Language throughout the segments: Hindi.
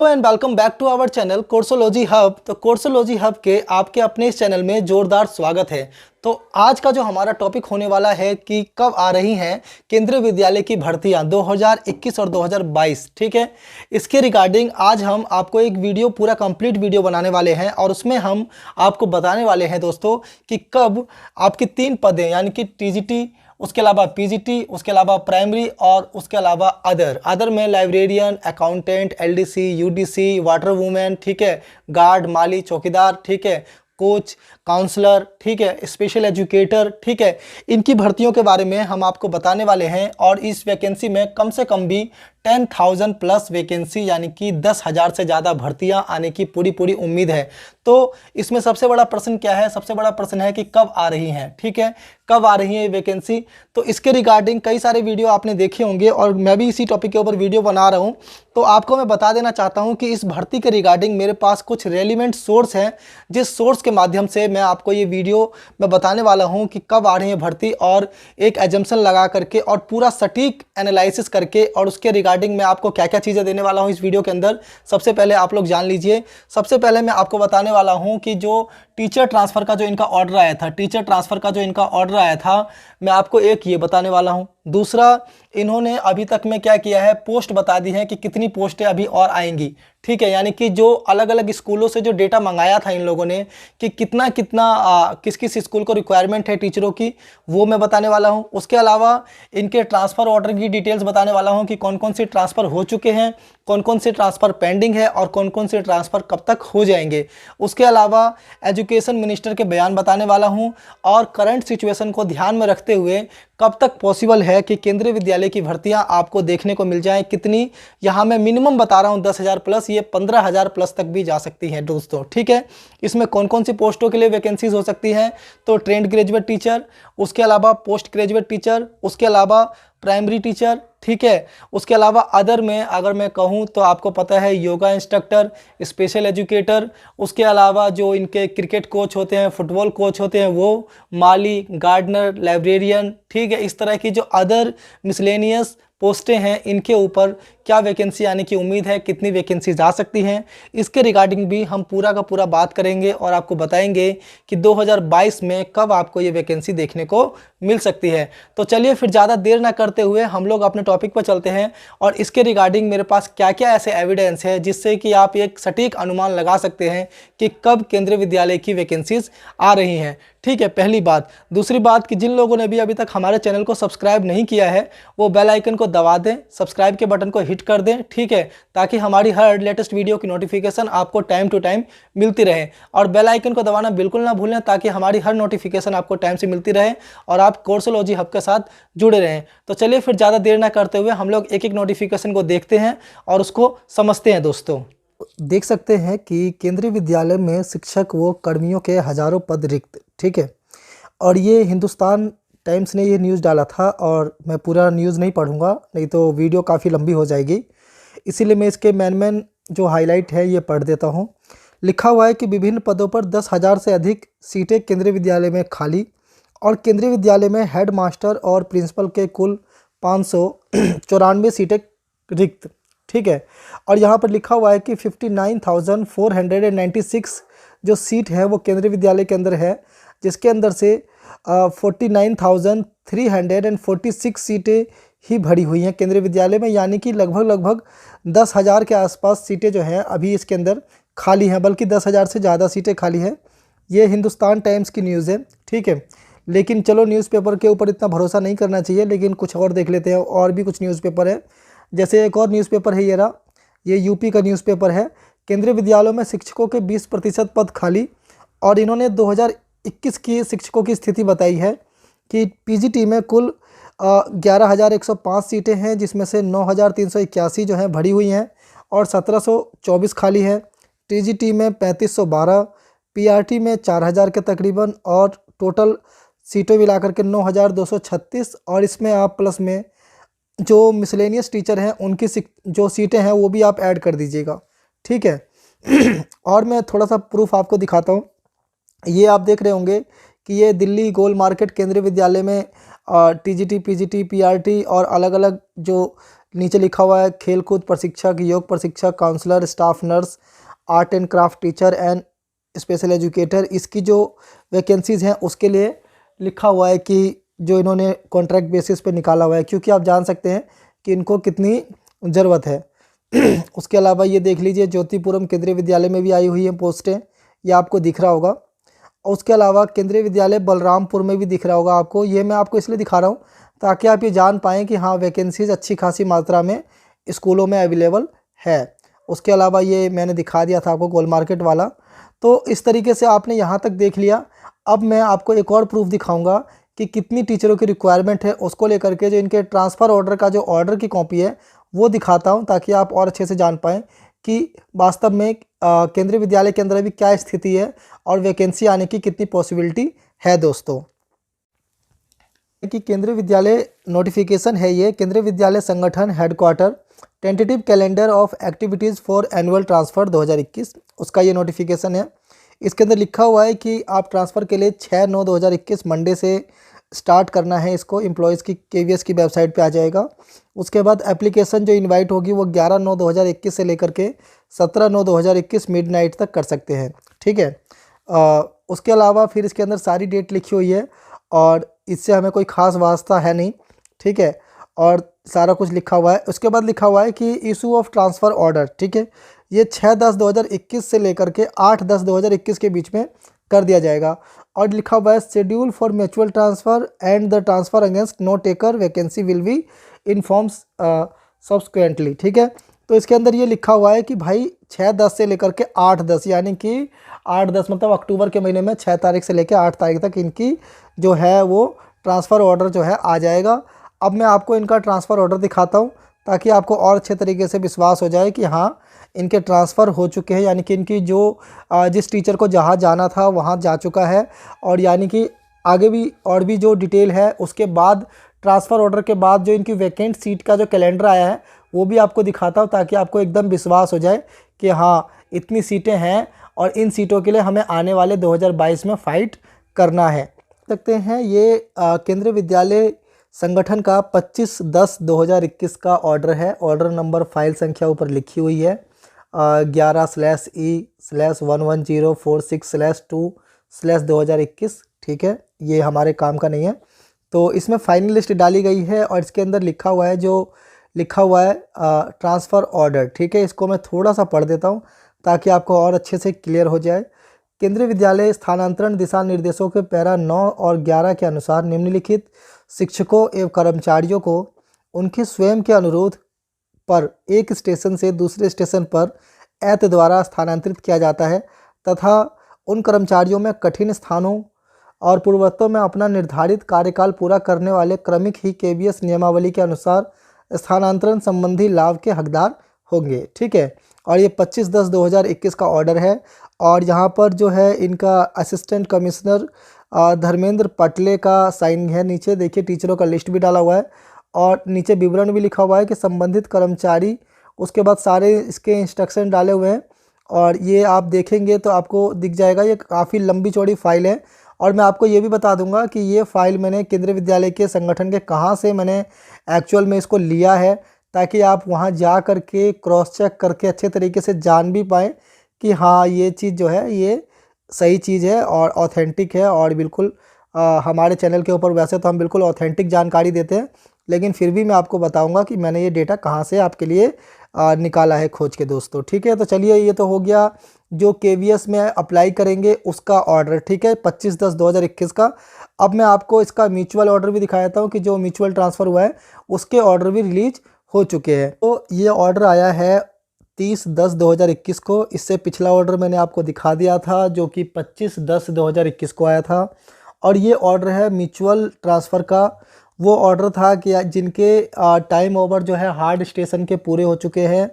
And welcome back to our channel Coursology Hub. तो कोर्सोलॉजी हब के आपके अपने इस चैनल में जोरदार स्वागत है। तो आज का जो हमारा टॉपिक होने वाला है कि कब आ रही हैं केंद्रीय विद्यालय की भर्तियां 2021 और 2022। ठीक है, इसके रिगार्डिंग आज हम आपको एक वीडियो पूरा कंप्लीट वीडियो बनाने वाले हैं और उसमें हम आपको बताने वाले हैं दोस्तों कि कब आपकी 3 पदें यानी कि टीजीटी, उसके अलावा पीजीटी, उसके अलावा प्राइमरी और उसके अलावा अदर में librarian, accountant, LDC, UDC, water women, ठीक है, गार्ड, माली, चौकीदार, ठीक है, कोच, काउंसलर, ठीक है, स्पेशल एजुकेटर, ठीक है, इनकी भर्तियों के बारे में हम आपको बताने वाले हैं। और इस वैकेंसी में कम से कम भी 10,000 प्लस वैकेंसी यानी कि 10,000 से ज़्यादा भर्तियां आने की पूरी उम्मीद है। तो इसमें सबसे बड़ा प्रश्न क्या है? सबसे बड़ा प्रश्न है कि कब आ रही हैं, ठीक है, कब आ रही है ये वैकेंसी। तो इसके रिगार्डिंग कई सारे वीडियो आपने देखे होंगे और मैं भी इसी टॉपिक के ऊपर वीडियो बना रहा हूँ। तो आपको मैं बता देना चाहता हूँ कि इस भर्ती के रिगार्डिंग मेरे पास कुछ रेलिवेंट सोर्स हैं, जिस सोर्स के माध्यम से मैं आपको ये वीडियो मैं बताने वाला हूँ कि कब आ रही है भर्ती, और एक एजम्पशन लगा करके और पूरा सटीक एनालिसिस करके और उसके रिगार्डिंग मैं आपको क्या क्या चीज़ें देने वाला हूँ इस वीडियो के अंदर। सबसे पहले आप लोग जान लीजिए, सबसे पहले मैं आपको बताने वाला हूँ कि जो टीचर ट्रांसफ़र का जो इनका ऑर्डर आया था, टीचर ट्रांसफ़र का जो इनका ऑर्डर आया था, मैं आपको एक ये बताने वाला हूँ। दूसरा, इन्होंने अभी तक में क्या किया है, पोस्ट बता दी है कि कितनी पोस्टें अभी और आएंगी, ठीक है, यानी कि जो अलग अलग स्कूलों से जो डेटा मंगाया था इन लोगों ने कि कितना किस किस स्कूल को रिक्वायरमेंट है टीचरों की, वो मैं बताने वाला हूँ। उसके अलावा इनके ट्रांसफ़र ऑर्डर की डिटेल्स बताने वाला हूँ कि कौन कौन से ट्रांसफ़र हो चुके हैं, कौन कौन से ट्रांसफ़र पेंडिंग है और कौन कौन से ट्रांसफ़र कब तक हो जाएंगे। उसके अलावा एजुकेशन मिनिस्टर के बयान बताने वाला हूँ और करंट सिचुएशन को ध्यान में रखते हुए कब तक पॉसिबल है कि केंद्रीय विद्यालय की भर्तियां आपको देखने को मिल जाएं, कितनी, यहाँ मैं मिनिमम बता रहा हूँ 10,000 प्लस, ये 15,000 प्लस तक भी जा सकती हैं दोस्तों, ठीक है। इसमें कौन कौन सी पोस्टों के लिए वैकेंसीज हो सकती हैं? तो ट्रेंड ग्रेजुएट टीचर, उसके अलावा पोस्ट ग्रेजुएट टीचर, उसके अलावा प्राइमरी टीचर, ठीक है, उसके अलावा अदर में अगर मैं कहूँ तो आपको पता है योगा इंस्ट्रक्टर, स्पेशल एजुकेटर, उसके अलावा जो इनके क्रिकेट कोच होते हैं, फुटबॉल कोच होते हैं वो, माली, गार्डनर, लाइब्रेरियन, ठीक है, इस तरह की जो अदर मिसलेनियस पोस्टें हैं इनके ऊपर क्या वैकेंसी आने की उम्मीद है, कितनी वैकेंसी जा सकती हैं, इसके रिगार्डिंग भी हम पूरा का पूरा बात करेंगे और आपको बताएंगे कि 2022 में कब आपको ये वैकेंसी देखने को मिल सकती है। तो चलिए फिर ज़्यादा देर ना करते हुए हम लोग अपने टॉपिक पर चलते हैं और इसके रिगार्डिंग मेरे पास क्या क्या ऐसे एविडेंस है जिससे कि आप एक सटीक अनुमान लगा सकते हैं कि कब केंद्रीय विद्यालय की वैकेंसीज आ रही हैं, ठीक है, पहली बात। दूसरी बात कि जिन लोगों ने भी अभी तक हमारे चैनल को सब्सक्राइब नहीं किया है वो बेल आइकन को दबा दें, सब्सक्राइब के बटन को हिट कर दें, ठीक है, ताकि हमारी हर लेटेस्ट वीडियो की नोटिफिकेशन आपको टाइम टू टाइम मिलती रहे। और बेल आइकन को दबाना बिल्कुल ना भूलें ताकि हमारी हर नोटिफिकेशन आपको टाइम से मिलती रहे और आप कोर्सोलॉजी हब के साथ जुड़े रहें। तो चलिए फिर ज़्यादा देर ना करते हुए हम लोग एक एक नोटिफिकेशन को देखते हैं और उसको समझते हैं दोस्तों। देख सकते हैं कि केंद्रीय विद्यालय में शिक्षक व कर्मियों के हज़ारों पद रिक्त, ठीक है, और ये हिंदुस्तान टाइम्स ने ये न्यूज़ डाला था और मैं पूरा न्यूज़ नहीं पढ़ूंगा, नहीं तो वीडियो काफ़ी लंबी हो जाएगी, इसीलिए मैं इसके मेन जो हाईलाइट है ये पढ़ देता हूँ। लिखा हुआ है कि विभिन्न पदों पर 10,000 से अधिक सीटें केंद्रीय विद्यालय में खाली और केंद्रीय विद्यालय में हेड मास्टर और प्रिंसिपल के कुल 594 सीटें रिक्त, ठीक है। और यहाँ पर लिखा हुआ है कि 59,496 जो सीट है वो केंद्रीय विद्यालय के अंदर है, जिसके अंदर से 49,346 सीटें ही भरी हुई हैं केंद्रीय विद्यालय में, यानी कि लगभग 10,000 के आसपास सीटें जो हैं अभी इसके अंदर खाली हैं, बल्कि 10,000 से ज़्यादा सीटें खाली हैं। ये हिंदुस्तान टाइम्स की न्यूज़ है, ठीक है। लेकिन चलो न्यूज़पेपर के ऊपर इतना भरोसा नहीं करना चाहिए, लेकिन कुछ और देख लेते हैं। और भी कुछ न्यूज़पेपर है, जैसे एक और न्यूज़पेपर है ये रहा, ये यूपी का न्यूज़पेपर है। केंद्रीय विद्यालयों में शिक्षकों के 20% पद खाली, और इन्होंने 2021 की शिक्षकों की स्थिति बताई है कि पीजीटी में कुल 11,105 सीटें हैं, जिसमें से 9,381 जो हैं भरी हुई हैं और 1,724 खाली है। टीजीटी में 3,512, पीआरटी में 4,000 के तकरीबन, और टोटल सीटें मिलाकर के 9,236। और इसमें आप प्लस में जो मिसलेनियस टीचर हैं उनकी जो सीटें हैं वो भी आप ऐड कर दीजिएगा, ठीक है। और मैं थोड़ा सा प्रूफ आपको दिखाता हूँ। ये आप देख रहे होंगे कि ये दिल्ली गोल मार्केट केंद्रीय विद्यालय में टीजीटी, पीजीटी, पीआरटी और अलग अलग जो नीचे लिखा हुआ है खेलकूद प्रशिक्षक, योग प्रशिक्षक, counsellor, staff nurse, art and craft teacher and special educator. इसकी जो वैकेंसीज़ हैं उसके लिए लिखा हुआ है कि जो इन्होंने कॉन्ट्रैक्ट बेसिस पे निकाला हुआ है, क्योंकि आप जान सकते हैं कि इनको कितनी ज़रूरत है। उसके अलावा ये देख लीजिए ज्योतिपुरम केंद्रीय विद्यालय में भी आई हुई हैं पोस्टें, ये आपको दिख रहा होगा। और उसके अलावा केंद्रीय विद्यालय बलरामपुर में भी दिख रहा होगा आपको। ये मैं आपको इसलिए दिखा रहा हूँ ताकि आप ये जान पाएँ कि हाँ वैकेंसीज़ अच्छी खासी मात्रा में स्कूलों में अवेलेबल है। उसके अलावा ये मैंने दिखा दिया था आपको गोल मार्केट वाला। तो इस तरीके से आपने यहाँ तक देख लिया। अब मैं आपको एक और प्रूफ दिखाऊंगा कि कितनी टीचरों की रिक्वायरमेंट है, उसको लेकर के जो इनके ट्रांसफ़र ऑर्डर का जो ऑर्डर की कॉपी है वो दिखाता हूँ, ताकि आप और अच्छे से जान पाएँ कि वास्तव में केंद्रीय विद्यालय के अंदर अभी क्या स्थिति है और वैकेंसी आने की कितनी पॉसिबिलिटी है। दोस्तों कि केंद्रीय विद्यालय नोटिफिकेशन है ये, केंद्रीय विद्यालय संगठन headquarter tentative calendar of activities for annual transfer 2021, उसका ये नोटिफिकेशन है। इसके अंदर लिखा हुआ है कि आप ट्रांसफ़र के लिए 6/9/2021 मंडे से स्टार्ट करना है इसको। एम्प्लॉयज़ की KVS की वेबसाइट पे आ जाएगा। उसके बाद एप्लीकेशन जो इनवाइट होगी वो 11/9/2021 से लेकर के 17/9/2021 मिडनाइट तक कर सकते हैं, ठीक है। उसके अलावा फिर इसके अंदर सारी डेट लिखी हुई है और इससे हमें कोई ख़ास वास्ता है नहीं, ठीक है। और सारा कुछ लिखा हुआ है। उसके बाद लिखा हुआ है कि इशू ऑफ ट्रांसफ़र ऑर्डर, ठीक है, ये 6/10/2021 से लेकर के 8/10/2021 के बीच में कर दिया जाएगा। और लिखा हुआ है schedule for mutual transfer and the transfer against no taker vacancy will be informs subsequently, ठीक है। तो इसके अंदर ये लिखा हुआ है कि भाई 6/10 से लेकर के 8/10, यानी कि 8/10 मतलब अक्टूबर के महीने में 6 तारीख से लेकर 8 तारीख तक इनकी जो है वो ट्रांसफ़र ऑर्डर जो है आ जाएगा। अब मैं आपको इनका ट्रांसफ़र ऑर्डर दिखाता हूँ ताकि आपको और अच्छे तरीके से विश्वास हो जाए कि हाँ इनके ट्रांसफ़र हो चुके हैं, यानी कि इनकी जो जिस टीचर को जहाँ जाना था वहाँ जा चुका है। और यानी कि आगे भी और भी जो डिटेल है उसके बाद ट्रांसफ़र ऑर्डर के बाद जो इनकी वैकेंट सीट का जो कैलेंडर आया है वो भी आपको दिखाता हूँ, ताकि आपको एकदम विश्वास हो जाए कि हाँ इतनी सीटें हैं और इन सीटों के लिए हमें आने वाले 2022 में फ़ाइट करना है। सकते हैं ये केंद्रीय विद्यालय संगठन का 25/10/2021 का ऑर्डर है। ऑर्डर नंबर फाइल संख्या ऊपर लिखी हुई है 11/E/11046/2/2021, ठीक है। ये हमारे काम का नहीं है। तो इसमें फाइनल लिस्ट डाली गई है और इसके अंदर लिखा हुआ है ट्रांसफ़र ऑर्डर, ठीक है। इसको मैं थोड़ा सा पढ़ देता हूँ ताकि आपको और अच्छे से क्लियर हो जाए। केंद्रीय विद्यालय स्थानांतरण दिशा निर्देशों के पैरा 9 और 11 के अनुसार निम्नलिखित शिक्षकों एवं कर्मचारियों को उनके स्वयं के अनुरोध पर एक स्टेशन से दूसरे स्टेशन पर ऐत द्वारा स्थानांतरित किया जाता है तथा उन कर्मचारियों में कठिन स्थानों और पूर्वोत्तर में अपना निर्धारित कार्यकाल पूरा करने वाले क्रमिक ही KVS नियमावली के अनुसार स्थानांतरण संबंधी लाभ के हकदार होंगे, ठीक है। और ये 25/10/2021 का ऑर्डर है। और यहाँ पर जो है इनका असिस्टेंट कमिश्नर धर्मेंद्र पटले का साइन है। नीचे देखिए टीचरों का लिस्ट भी डाला हुआ है और नीचे विवरण भी लिखा हुआ है कि संबंधित कर्मचारी, उसके बाद सारे इसके इंस्ट्रक्शन डाले हुए हैं। और ये आप देखेंगे तो आपको दिख जाएगा, ये काफ़ी लंबी चौड़ी फाइल है। और मैं आपको ये भी बता दूंगा कि ये फ़ाइल मैंने केंद्रीय विद्यालय के संगठन के कहाँ से मैंने एक्चुअल में इसको लिया है, ताकि आप वहाँ जा कर के क्रॉस चेक करके अच्छे तरीके से जान भी पाएँ कि हाँ ये चीज़ जो है ये सही चीज़ है और ऑथेंटिक है। और बिल्कुल हमारे चैनल के ऊपर वैसे तो हम बिल्कुल ऑथेंटिक जानकारी देते हैं, लेकिन फिर भी मैं आपको बताऊंगा कि मैंने ये डेटा कहाँ से आपके लिए निकाला है खोज के, दोस्तों, ठीक है। तो चलिए ये तो हो गया जो KVS में अप्लाई करेंगे उसका ऑर्डर, ठीक है, 25/10/2021 का। अब मैं आपको इसका म्यूचुअल ऑर्डर भी दिखा देता हूँ कि जो म्यूचुअल ट्रांसफ़र हुआ है उसके ऑर्डर भी रिलीज हो चुके हैं। तो ये ऑर्डर आया है 30/10/2021 को। इससे पिछला ऑर्डर मैंने आपको दिखा दिया था जो कि 25/10/2021 को आया था। और ये ऑर्डर है म्यूचुअल ट्रांसफ़र का। वो ऑर्डर था कि जिनके टाइम ओवर जो है हार्ड स्टेशन के पूरे हो चुके हैं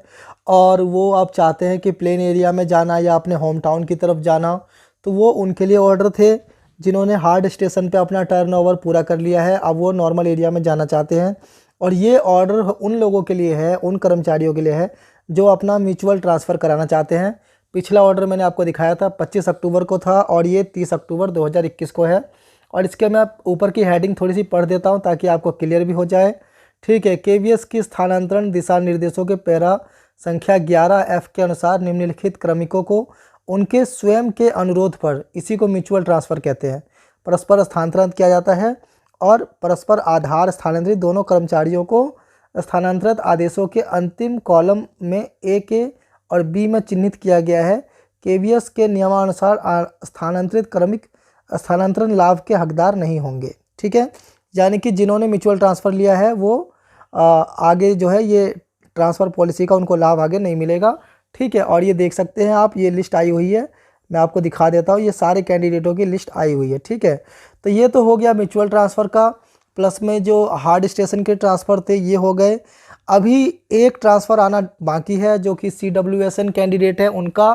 और वो आप चाहते हैं कि प्लेन एरिया में जाना या अपने होम टाउन की तरफ जाना, तो वो उनके लिए ऑर्डर थे जिन्होंने हार्ड स्टेशन पे अपना टर्नओवर पूरा कर लिया है। अब वो नॉर्मल एरिया में जाना चाहते हैं। और ये ऑर्डर उन लोगों के लिए है, उन कर्मचारियों के लिए है जो अपना म्यूचुअल ट्रांसफ़र कराना चाहते हैं। पिछला ऑर्डर मैंने आपको दिखाया था 25 अक्टूबर को था और ये 30 अक्टूबर 2021 को है। और इसके मैं ऊपर की हेडिंग थोड़ी सी पढ़ देता हूँ ताकि आपको क्लियर भी हो जाए, ठीक है। केवीएस की स्थानांतरण दिशा निर्देशों के पैरा संख्या 11F के अनुसार निम्नलिखित क्रमिकों को उनके स्वयं के अनुरोध पर, इसी को म्यूचुअल ट्रांसफ़र कहते हैं, परस्पर स्थानांतरण किया जाता है और परस्पर आधार स्थानांतरित दोनों कर्मचारियों को स्थानांतरित आदेशों के अंतिम कॉलम में ए के और बी में चिन्हित किया गया है। केवीएस के नियमानुसार स्थानांतरित क्रमिक स्थानांतरण लाभ के हकदार नहीं होंगे। ठीक है, यानी कि जिन्होंने म्यूचुअल ट्रांसफ़र लिया है वो आगे जो है ये ट्रांसफ़र पॉलिसी का उनको लाभ आगे नहीं मिलेगा। ठीक है, और ये देख सकते हैं आप, ये लिस्ट आई हुई है, मैं आपको दिखा देता हूँ, ये सारे कैंडिडेटों की लिस्ट आई हुई है। ठीक है, तो ये तो हो गया म्यूचुअल ट्रांसफ़र का, प्लस में जो हार्ड स्टेशन के ट्रांसफ़र थे ये हो गए। अभी एक ट्रांसफ़र आना बाकी है जो कि CWSN कैंडिडेट है उनका,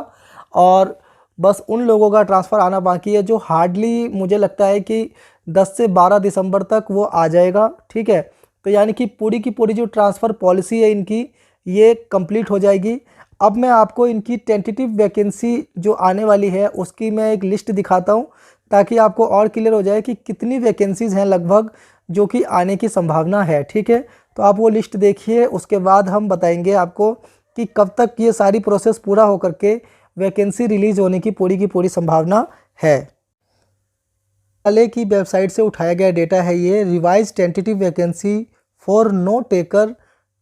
और बस उन लोगों का ट्रांसफ़र आना बाकी है जो हार्डली मुझे लगता है कि 10 से 12 दिसंबर तक वो आ जाएगा। ठीक है, तो यानी कि पूरी की पूरी जो ट्रांसफ़र पॉलिसी है इनकी ये कंप्लीट हो जाएगी। अब मैं आपको इनकी टेंटेटिव वैकेंसी जो आने वाली है उसकी मैं एक लिस्ट दिखाता हूँ ताकि आपको और क्लियर हो जाए कि कितनी वैकेंसीज़ हैं लगभग जो कि आने की संभावना है। ठीक है, तो आप वो लिस्ट देखिए, उसके बाद हम बताएंगे आपको कि कब तक ये सारी प्रोसेस पूरा होकर के वैकेंसी रिलीज़ होने की पूरी संभावना है। वाले की वेबसाइट से उठाया गया डेटा है ये, revise tentative vacancy for no taker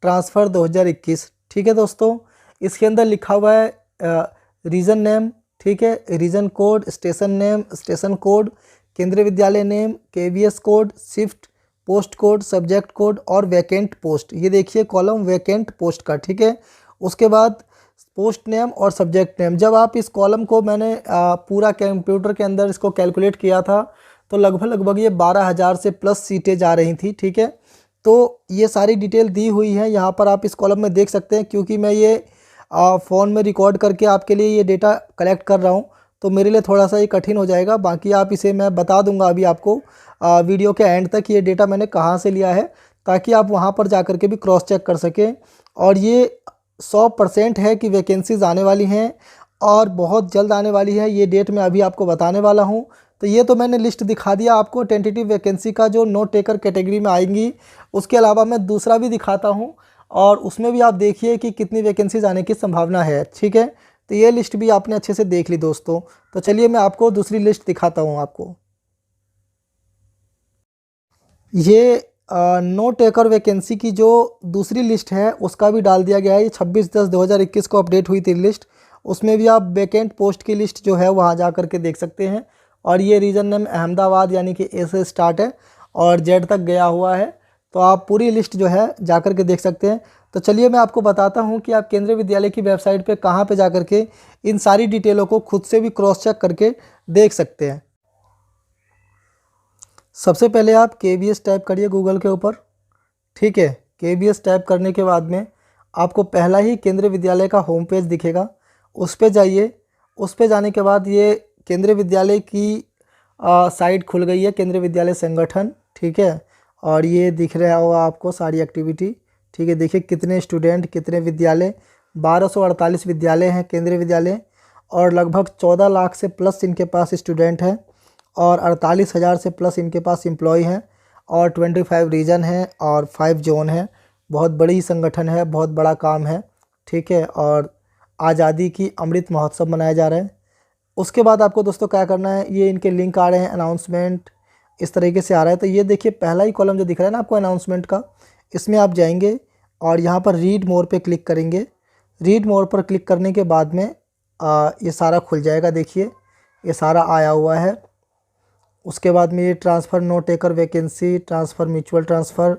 transfer 2021। ठीक है दोस्तों, इसके अंदर लिखा हुआ है रीजन नेम, ठीक है, region code, station name, station code, Kendriya Vidyalaya name, KVS code, shift, post code, subject code और वैकेंट पोस्ट। ये देखिए कॉलम वैकेंट पोस्ट का। ठीक है, उसके बाद पोस्ट नेम और सब्जेक्ट नेम। जब आप इस कॉलम को मैंने पूरा कंप्यूटर के अंदर इसको कैलकुलेट किया था तो लगभग ये 12,000 से प्लस सीटें जा रही थी। ठीक है, तो ये सारी डिटेल दी हुई है यहाँ पर, आप इस कॉलम में देख सकते हैं। क्योंकि मैं ये फ़ोन में रिकॉर्ड करके आपके लिए ये डेटा कलेक्ट कर रहा हूँ तो मेरे लिए थोड़ा सा ये कठिन हो जाएगा, बाकी आप इसे मैं बता दूंगा अभी आपको वीडियो के एंड तक ये डेटा मैंने कहाँ से लिया है, ताकि आप वहाँ पर जा कर के भी क्रॉस चेक कर सकें। और ये 100% है कि वैकेंसीज़ आने वाली हैं और बहुत जल्द आने वाली है, ये डेट मैं अभी आपको बताने वाला हूँ। तो ये तो मैंने लिस्ट दिखा दिया आपको टेंटेटिव वैकेंसी का जो नो टेकर कैटेगरी में आएंगी। उसके अलावा मैं दूसरा भी दिखाता हूँ और उसमें भी आप देखिए कि कितनी वैकेंसीज आने की संभावना है। ठीक है, तो ये लिस्ट भी आपने अच्छे से देख ली दोस्तों। तो चलिए मैं आपको दूसरी लिस्ट दिखाता हूँ आपको। ये नो टेकर वैकेंसी की जो दूसरी लिस्ट है उसका भी डाल दिया गया है। ये 26/10/2021 को अपडेट हुई थी लिस्ट, उसमें भी आप वैकेंट पोस्ट की लिस्ट जो है वहाँ जा कर के देख सकते हैं। और ये रीजन नेम अहमदाबाद यानी कि ए से स्टार्ट है और जेड तक गया हुआ है, तो आप पूरी लिस्ट जो है जा कर के देख सकते हैं। तो चलिए मैं आपको बताता हूँ कि आप केंद्रीय विद्यालय की वेबसाइट पे कहाँ पे जा कर के इन सारी डिटेलों को खुद से भी क्रॉस चेक करके देख सकते हैं। सबसे पहले आप केवीएस टाइप करिए गूगल के ऊपर। ठीक है, केवीएस टाइप करने के बाद में आपको पहला ही केंद्रीय विद्यालय का होम पेज दिखेगा, उस पे जाइए। उस पे जाने के बाद ये केंद्रीय विद्यालय की साइट खुल गई है, केंद्रीय विद्यालय संगठन। ठीक है, और ये दिख रहा होगा आपको सारी एक्टिविटी। ठीक है, देखिए कितने स्टूडेंट, कितने विद्यालय, 1248 विद्यालय हैं केंद्रीय विद्यालय, और लगभग 14 लाख से प्लस इनके पास स्टूडेंट हैं और 48,000 से प्लस इनके पास एम्प्लॉय हैं, और 25 रीजन हैं और 5 जोन हैं। बहुत बड़ी संगठन है, बहुत बड़ा काम है। ठीक है, और आज़ादी की अमृत महोत्सव मनाया जा रहा है। उसके बाद आपको दोस्तों क्या करना है, ये इनके लिंक आ रहे हैं, अनाउंसमेंट इस तरीके से आ रहा है। तो ये देखिए पहला ही कॉलम जो दिख रहा है ना आपको अनाउंसमेंट का, इसमें आप जाएंगे और यहाँ पर रीड मोर पे क्लिक करेंगे। रीड मोर पर क्लिक करने के बाद में ये सारा खुल जाएगा। देखिए ये सारा आया हुआ है। उसके बाद में ये transfer no taker vacancy, transfer mutual transfer,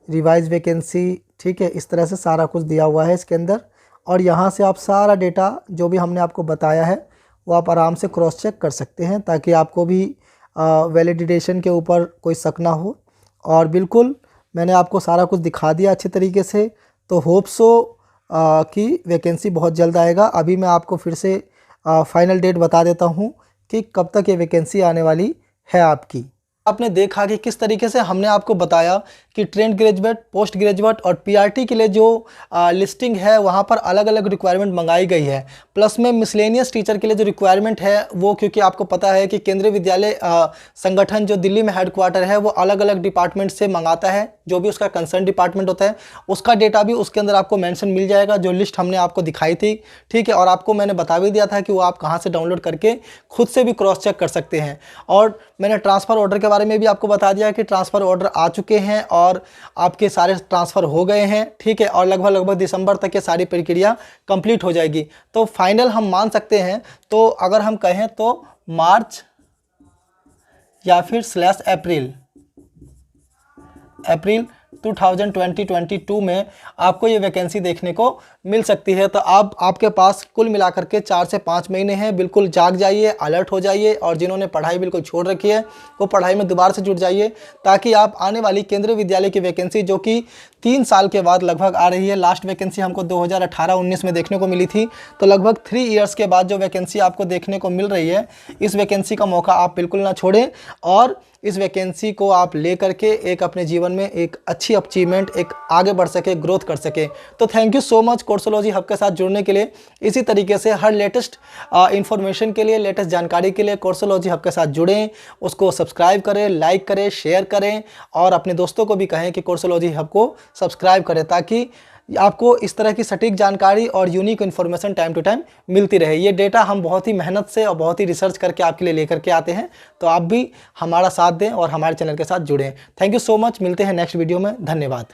revise vacancy, ठीक है, इस तरह से सारा कुछ दिया हुआ है इसके अंदर। और यहाँ से आप सारा डेटा जो भी हमने आपको बताया है वो आप आराम से क्रॉस चेक कर सकते हैं, ताकि आपको भी वैलिडेशन के ऊपर कोई शक ना हो। और बिल्कुल मैंने आपको सारा कुछ दिखा दिया अच्छे तरीके से। तो होप सो कि वैकेंसी बहुत जल्द आएगा। अभी मैं आपको फिर से फाइनल डेट बता देता हूँ कि कब तक ये वैकेंसी आने वाली है आपकी। आपने देखा कि किस तरीके से हमने आपको बताया कि ट्रेंड ग्रेजुएट, पोस्ट ग्रेजुएट और पीआरटी के लिए जो लिस्टिंग है वहाँ पर अलग अलग रिक्वायरमेंट मंगाई गई है। प्लस में मिसलेनियस टीचर के लिए जो रिक्वायरमेंट है वो, क्योंकि आपको पता है कि केंद्रीय विद्यालय संगठन जो दिल्ली में हेडक्वार्टर है वो अलग अलग डिपार्टमेंट से मंगाता है जो भी उसका कंसर्न डिपार्टमेंट होता है उसका डेटा भी उसके अंदर आपको मेंशन मिल जाएगा, जो लिस्ट हमने आपको दिखाई थी। ठीक है, और आपको मैंने बता भी दिया था कि वो आप कहाँ से डाउनलोड करके खुद से भी क्रॉस चेक कर सकते हैं। और मैंने ट्रांसफ़र ऑर्डर के बारे में भी आपको बता दिया कि ट्रांसफ़र ऑर्डर आ चुके हैं और आपके सारे ट्रांसफ़र हो गए हैं। ठीक है, और लगभग दिसंबर तक ये सारी प्रक्रिया कंप्लीट हो जाएगी। तो फाइनल हम मान सकते हैं, तो अगर हम कहें तो मार्च या फिर स्लैश अप्रैल 2022 में आपको ये वैकेंसी देखने को मिल सकती है। तो आप आपके पास कुल मिलाकर के 4 से 5 महीने हैं। बिल्कुल जाग जाइए, अलर्ट हो जाइए, और जिन्होंने पढ़ाई बिल्कुल छोड़ रखी है वो पढ़ाई में दोबारा से जुट जाइए, ताकि आप आने वाली केंद्रीय विद्यालय की वैकेंसी जो कि 3 साल के बाद लगभग आ रही है, लास्ट वैकेंसी हमको 2018-19 में देखने को मिली थी, तो लगभग 3 इयर्स के बाद जो वैकेंसी आपको देखने को मिल रही है, इस वैकेंसी का मौका आप बिल्कुल ना छोड़ें और इस वैकेंसी को आप ले करके एक अपने जीवन में एक अच्छी अचीवमेंट, एक आगे बढ़ सके, ग्रोथ कर सके। तो thank you so much Coursology Hub के साथ जुड़ने के लिए। इसी तरीके से हर लेटेस्ट इन्फॉर्मेशन के लिए, लेटेस्ट जानकारी के लिए कोर्सोलॉजी हब के साथ जुड़ें, उसको सब्सक्राइब करें, लाइक करें, शेयर करें और अपने दोस्तों को भी कहें कि कोर्सोलॉजी हब को सब्सक्राइब करें, ताकि आपको इस तरह की सटीक जानकारी और unique information time to time मिलती रहे। ये डेटा हम बहुत ही मेहनत से और बहुत ही रिसर्च करके आपके लिए लेकर के आते हैं, तो आप भी हमारा साथ दें और हमारे चैनल के साथ जुड़ें। थैंक यू सो मच, मिलते हैं नेक्स्ट वीडियो में। धन्यवाद।